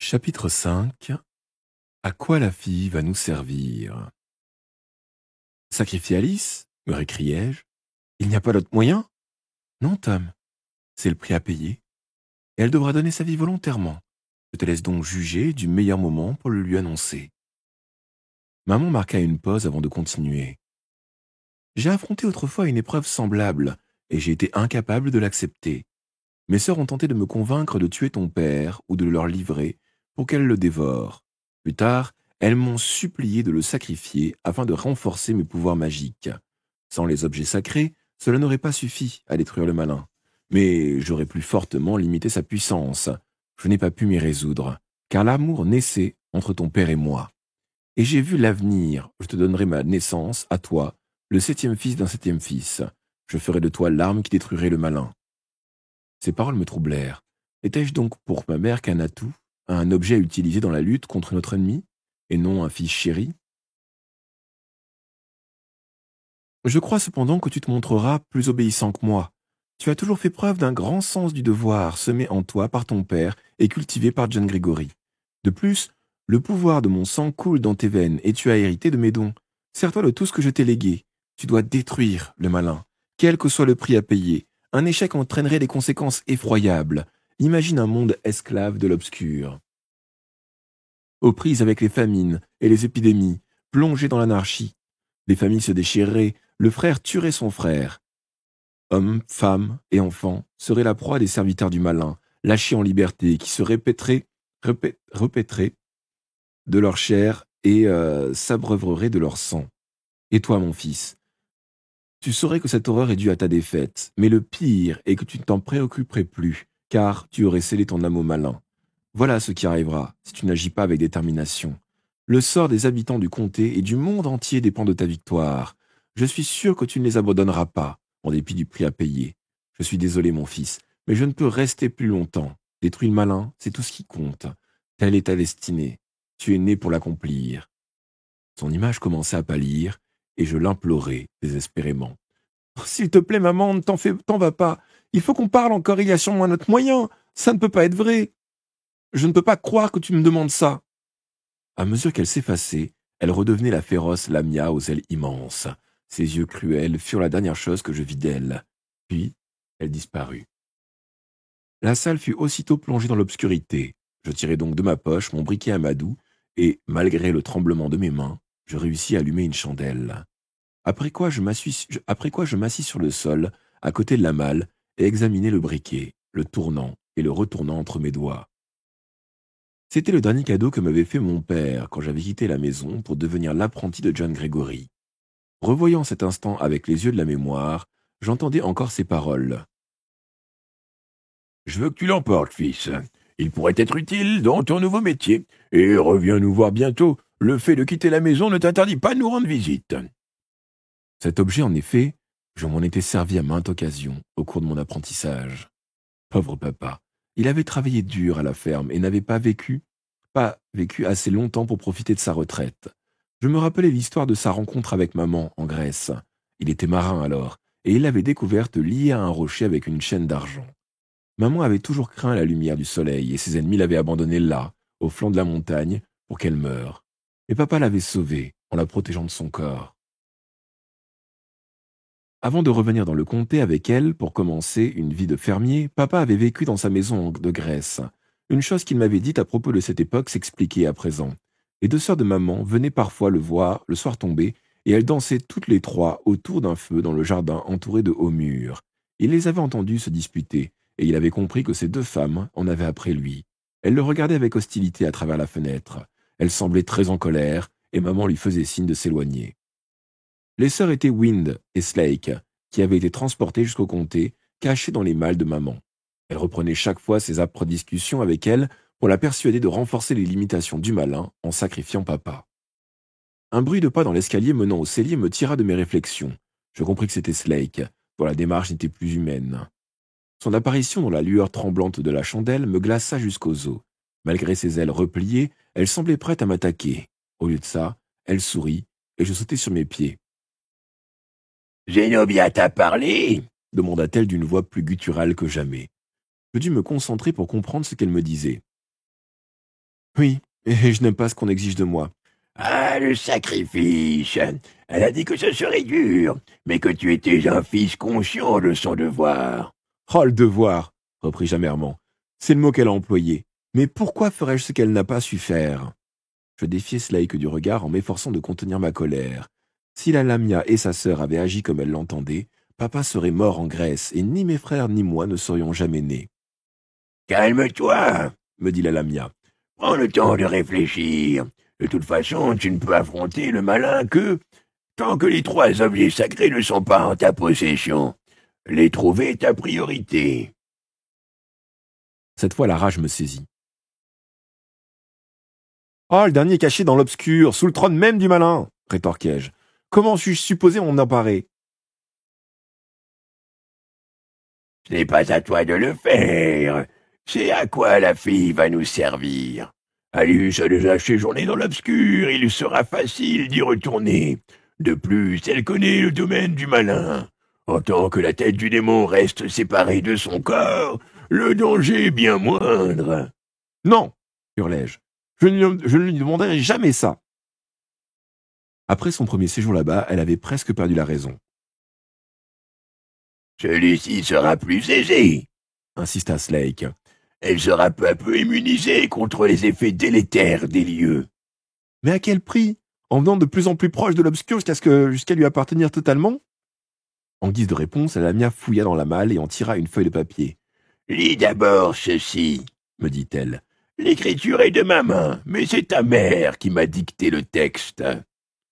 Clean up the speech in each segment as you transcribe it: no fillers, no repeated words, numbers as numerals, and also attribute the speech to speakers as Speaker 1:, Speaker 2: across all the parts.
Speaker 1: Chapitre 5. À quoi la fille va nous servir? Sacrifier Alice? Me récriai-je. Il n'y a pas d'autre moyen? Non, Tom. C'est le prix à payer. Et elle devra donner sa vie volontairement. Je te laisse donc juger du meilleur moment pour le lui annoncer. Maman marqua une pause avant de continuer. J'ai affronté autrefois une épreuve semblable, et j'ai été incapable de l'accepter. Mes sœurs ont tenté de me convaincre de tuer ton père ou de le leur livrer pour qu'elles le dévorent. Plus tard, elles m'ont supplié de le sacrifier afin de renforcer mes pouvoirs magiques. Sans les objets sacrés, cela n'aurait pas suffi à détruire le malin. Mais j'aurais plus fortement limité sa puissance. Je n'ai pas pu m'y résoudre, car l'amour naissait entre ton père et moi. Et j'ai vu l'avenir. Je te donnerai ma naissance, à toi, le 7e fils d'un 7e fils. Je ferai de toi l'arme qui détruirait le malin. Ces paroles me troublèrent. Étais-je donc pour ma mère qu'un atout, un objet à utiliser dans la lutte contre notre ennemi, et non un fils chéri? Je crois cependant que tu te montreras plus obéissant que moi. Tu as toujours fait preuve d'un grand sens du devoir semé en toi par ton père et cultivé par John Gregory. De plus, le pouvoir de mon sang coule dans tes veines et tu as hérité de mes dons. Sers-toi de tout ce que je t'ai légué. Tu dois détruire le malin, quel que soit le prix à payer. Un échec entraînerait des conséquences effroyables. Imagine un monde esclave de l'obscur, aux prises avec les famines et les épidémies, plongé dans l'anarchie. Les familles se déchireraient, le frère tuerait son frère. Hommes, femmes et enfants seraient la proie des serviteurs du malin, lâchés en liberté, qui se répéteraient de leur chair et s'abreuveraient de leur sang. Et toi, mon fils, tu saurais que cette horreur est due à ta défaite, mais le pire est que tu ne t'en préoccuperais plus, car tu aurais scellé ton âme au malin. Voilà ce qui arrivera si tu n'agis pas avec détermination. Le sort des habitants du comté et du monde entier dépend de ta victoire. Je suis sûr que tu ne les abandonneras pas, en dépit du prix à payer. Je suis désolé, mon fils, mais je ne peux rester plus longtemps. Détruire le malin, c'est tout ce qui compte. Telle est ta destinée. Tu es né pour l'accomplir. Son image commençait à pâlir, et je l'implorai désespérément. Oh, s'il te plaît, maman, ne t'en vas pas. Il faut qu'on parle encore, il y a sûrement un autre moyen. Ça ne peut pas être vrai. Je ne peux pas croire que tu me demandes ça. À mesure qu'elle s'effaçait, elle redevenait la féroce Lamia aux ailes immenses. Ses yeux cruels furent la dernière chose que je vis d'elle. Puis, elle disparut. La salle fut aussitôt plongée dans l'obscurité. Je tirai donc de ma poche mon briquet à madou et, malgré le tremblement de mes mains, je réussis à allumer une chandelle. Après quoi je m'assis sur le sol, à côté de la malle, et examinai le briquet, le tournant et le retournant entre mes doigts. C'était le dernier cadeau que m'avait fait mon père quand j'avais quitté la maison pour devenir l'apprenti de John Gregory. Revoyant cet instant avec les yeux de la mémoire, j'entendais encore ces paroles.
Speaker 2: Je veux que tu l'emportes, fils. Il pourrait être utile dans ton nouveau métier. Et reviens nous voir bientôt. Le fait de quitter la maison ne t'interdit pas de nous rendre visite.
Speaker 1: Cet objet, en effet, je m'en étais servi à maintes occasions au cours de mon apprentissage. Pauvre papa, il avait travaillé dur à la ferme et n'avait pas vécu assez longtemps pour profiter de sa retraite. Je me rappelais l'histoire de sa rencontre avec maman en Grèce. Il était marin alors, et il l'avait découverte liée à un rocher avec une chaîne d'argent. Maman avait toujours craint la lumière du soleil, et ses ennemis l'avaient abandonnée là, au flanc de la montagne, pour qu'elle meure. Mais papa l'avait sauvée, en la protégeant de son corps. Avant de revenir dans le comté avec elle pour commencer une vie de fermier, papa avait vécu dans sa maison de Grèce. Une chose qu'il m'avait dite à propos de cette époque s'expliquait à présent. Les deux sœurs de maman venaient parfois le voir le soir tombé, et elles dansaient toutes les trois autour d'un feu dans le jardin entouré de hauts murs. Il les avait entendues se disputer, et il avait compris que ces deux femmes en avaient après lui. Elle le regardait avec hostilité à travers la fenêtre. Elle semblait très en colère, et maman lui faisait signe de s'éloigner. Les sœurs étaient Wind et Slake, qui avaient été transportées jusqu'au comté, cachées dans les malles de maman. Elle reprenait chaque fois ses âpres discussions avec elle pour la persuader de renforcer les limitations du malin en sacrifiant papa. Un bruit de pas dans l'escalier menant au cellier me tira de mes réflexions. Je compris que c'était Slake, dont la démarche n'était plus humaine. Son apparition dans la lueur tremblante de la chandelle me glaça jusqu'aux os. Malgré ses ailes repliées, elle semblait prête à m'attaquer. Au lieu de ça, elle sourit, et je sautai sur mes pieds.
Speaker 2: Zénobia t'a parlé?
Speaker 1: Demanda-t-elle d'une voix plus gutturale que jamais. Je dus me concentrer pour comprendre ce qu'elle me disait. Oui, et je n'aime pas ce qu'on exige de moi.
Speaker 2: Ah, le sacrifice. Elle a dit que ce serait dur, mais que tu étais un fils conscient de son devoir.
Speaker 1: Oh, le devoir, repris-je amèrement. C'est le mot qu'elle a employé. Mais pourquoi ferais-je ce qu'elle n'a pas su faire? Je défiai Slake du regard en m'efforçant de contenir ma colère. Si la Lamia et sa sœur avaient agi comme elle l'entendait, papa serait mort en Grèce et ni mes frères ni moi ne serions jamais nés.
Speaker 2: Calme-toi,
Speaker 1: Me dit la Lamia.
Speaker 2: prends le temps de réfléchir. De toute façon, tu ne peux affronter le malin que tant que les 3 objets sacrés ne sont pas en ta possession. Les trouver est ta priorité.
Speaker 1: Cette fois la rage me saisit. Oh, le dernier est caché dans l'obscur, sous le trône même du malin, rétorquai-je. Comment suis-je supposé en emparer?
Speaker 2: Ce n'est pas à toi de le faire. C'est à quoi la fille va nous servir. Alice a déjà séjourné dans l'obscur, il sera facile d'y retourner. De plus, elle connaît le domaine du malin. En tant que la tête du démon reste séparée de son corps, le danger est bien moindre.
Speaker 1: Non, hurlai-je. Je ne lui demanderai jamais ça. Après son premier séjour là-bas, elle avait presque perdu la raison.
Speaker 2: Celui-ci sera plus aisé,
Speaker 1: Insista Slake.
Speaker 2: Elle sera peu à peu immunisée contre les effets délétères des lieux.
Speaker 1: Mais à quel prix? En venant de plus en plus proche de l'obscur jusqu'à lui appartenir totalement? En guise de réponse, la Lamia fouilla dans la malle et en tira une feuille de papier.
Speaker 2: Lis d'abord ceci, me dit-elle. L'écriture est de ma main, mais c'est ta mère qui m'a dicté le texte.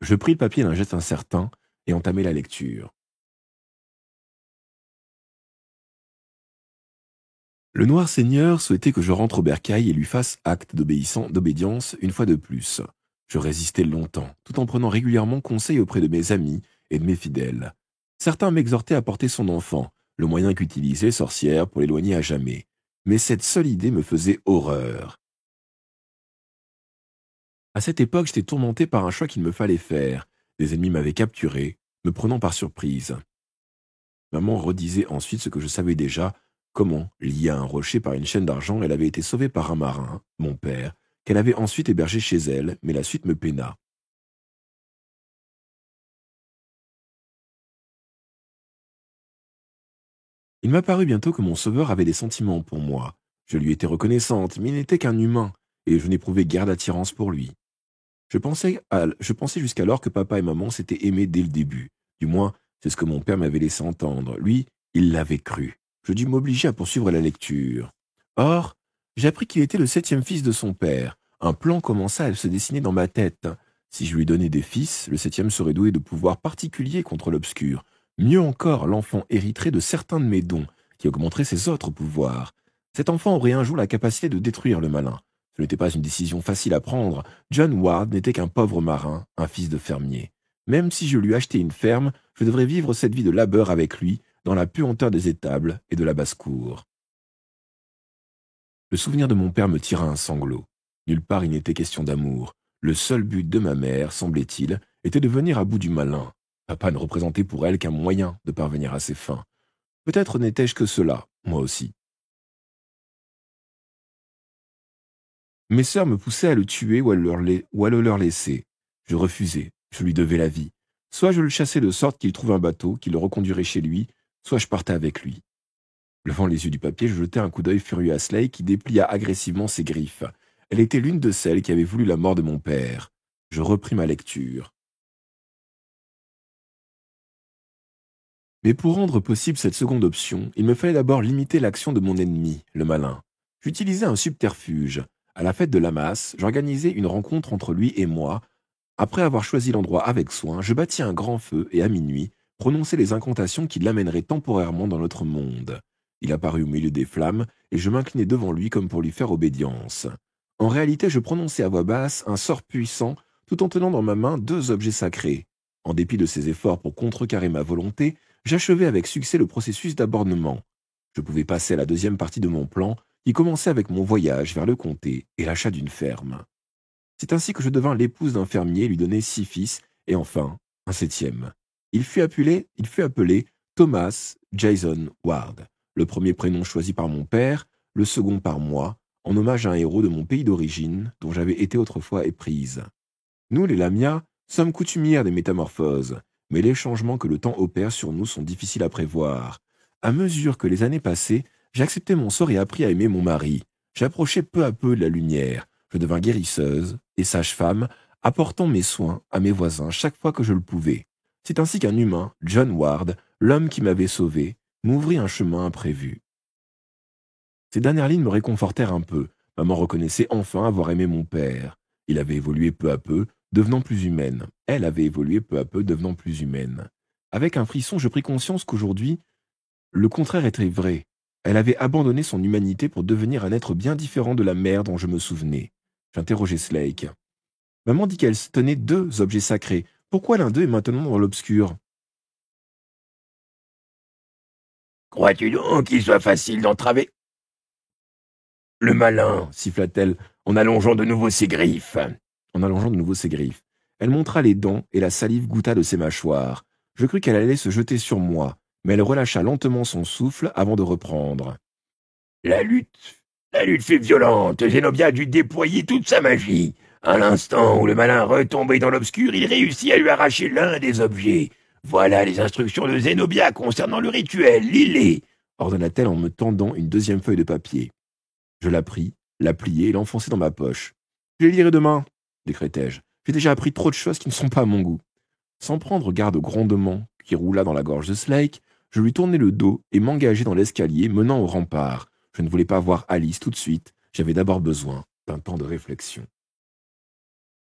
Speaker 1: Je pris le papier d'un geste incertain et entamai la lecture. Le noir seigneur souhaitait que je rentre au bercail et lui fasse acte d'obédience une fois de plus. Je résistais longtemps, tout en prenant régulièrement conseil auprès de mes amis et de mes fidèles. Certains m'exhortaient à porter son enfant, le moyen qu'utilisait Sorcière pour l'éloigner à jamais. Mais cette seule idée me faisait horreur. À cette époque, j'étais tourmenté par un choix qu'il me fallait faire. Des ennemis m'avaient capturé, me prenant par surprise. Maman redisait ensuite ce que je savais déjà, comment, liée à un rocher par une chaîne d'argent, elle avait été sauvée par un marin, mon père, qu'elle avait ensuite hébergé chez elle, mais la suite me peina. Il m'apparut bientôt que mon sauveur avait des sentiments pour moi. Je lui étais reconnaissante, mais il n'était qu'un humain, et je n'éprouvais guère d'attirance pour lui. Je pensais jusqu'alors que papa et maman s'étaient aimés dès le début. Du moins, c'est ce que mon père m'avait laissé entendre. Lui, il l'avait cru. Je dus m'obliger à poursuivre la lecture. Or, j'appris qu'il était le 7e fils de son père. Un plan commença à se dessiner dans ma tête. Si je lui donnais des fils, le 7e serait doué de pouvoirs particuliers contre l'obscur. Mieux encore, l'enfant hériterait de certains de mes dons, qui augmenteraient ses autres pouvoirs. Cet enfant aurait un jour la capacité de détruire le malin. Ce n'était pas une décision facile à prendre. John Ward n'était qu'un pauvre marin, un fils de fermier. Même si je lui achetais une ferme, je devrais vivre cette vie de labeur avec lui, dans la puanteur des étables et de la basse-cour. Le souvenir de mon père me tira un sanglot. Nulle part il n'était question d'amour. Le seul but de ma mère, semblait-il, était de venir à bout du malin. Papa ne représentait pour elle qu'un moyen de parvenir à ses fins. Peut-être n'étais-je que cela, moi aussi. Mes sœurs me poussaient à le tuer ou à le leur laisser. Je refusais, je lui devais la vie. Soit je le chassais de sorte qu'il trouve un bateau, qui le reconduirait chez lui, soit je partais avec lui. Levant les yeux du papier, je jetai un coup d'œil furieux à Slay qui déplia agressivement ses griffes. Elle était l'une de celles qui avaient voulu la mort de mon père. Je repris ma lecture. Mais pour rendre possible cette seconde option, il me fallait d'abord limiter l'action de mon ennemi, le malin. J'utilisai un subterfuge. À la fête de Lamas, j'organisai une rencontre entre lui et moi. Après avoir choisi l'endroit avec soin, je bâtis un grand feu et à minuit, prononçai les incantations qui l'amèneraient temporairement dans notre monde. Il apparut au milieu des flammes et je m'inclinai devant lui comme pour lui faire obédience. En réalité, je prononçai à voix basse un sort puissant tout en tenant dans ma main 2 objets sacrés. En dépit de ses efforts pour contrecarrer ma volonté, j'achevai avec succès le processus d'abornement. Je pouvais passer à la deuxième partie de mon plan, qui commençait avec mon voyage vers le comté et l'achat d'une ferme. C'est ainsi que je devins l'épouse d'un fermier et lui donnai 6 fils, et enfin, un 7e. Il fut appelé Thomas Jason Ward, le premier prénom choisi par mon père, le second par moi, en hommage à un héros de mon pays d'origine dont j'avais été autrefois éprise. Nous, les Lamia, sommes coutumières des métamorphoses, mais les changements que le temps opère sur nous sont difficiles à prévoir. À mesure que les années passaient, j'acceptais mon sort et appris à aimer mon mari. J'approchais peu à peu de la lumière. Je devins guérisseuse et sage-femme, apportant mes soins à mes voisins chaque fois que je le pouvais. C'est ainsi qu'un humain, John Ward, l'homme qui m'avait sauvé, m'ouvrit un chemin imprévu. Ces dernières lignes me réconfortèrent un peu. Maman reconnaissait enfin avoir aimé mon père. Il avait évolué peu à peu, devenant plus humaine. Elle avait évolué peu à peu, devenant plus humaine. Avec un frisson, je pris conscience qu'aujourd'hui, le contraire était vrai. Elle avait abandonné son humanité pour devenir un être bien différent de la mère dont je me souvenais. J'interrogeai Slake. Maman dit qu'elle tenait deux objets sacrés. Pourquoi l'un d'eux est maintenant dans l'obscur?
Speaker 2: Crois-tu donc qu'il soit facile d'entraver le malin, siffla-t-elle, en allongeant de nouveau ses griffes.
Speaker 1: Elle montra les dents et la salive goûta de ses mâchoires. Je crus qu'elle allait se jeter sur moi, mais elle relâcha lentement son souffle avant de reprendre.
Speaker 2: La lutte fut violente. Zenobia a dû déployer toute sa magie. À l'instant où le malin retombait dans l'obscur, il réussit à lui arracher l'un des objets. Voilà les instructions de Zenobia concernant le rituel. Lis-les,
Speaker 1: ordonna-t-elle en me tendant une deuxième feuille de papier. Je la pris, la pliai et l'enfonçai dans ma poche. « Je les lirai demain, décrétai-je. J'ai déjà appris trop de choses qui ne sont pas à mon goût. » Sans prendre garde au grondement qui roula dans la gorge de Slake, je lui tournai le dos et m'engageai dans l'escalier menant au rempart. Je ne voulais pas voir Alice tout de suite. J'avais d'abord besoin d'un temps de réflexion.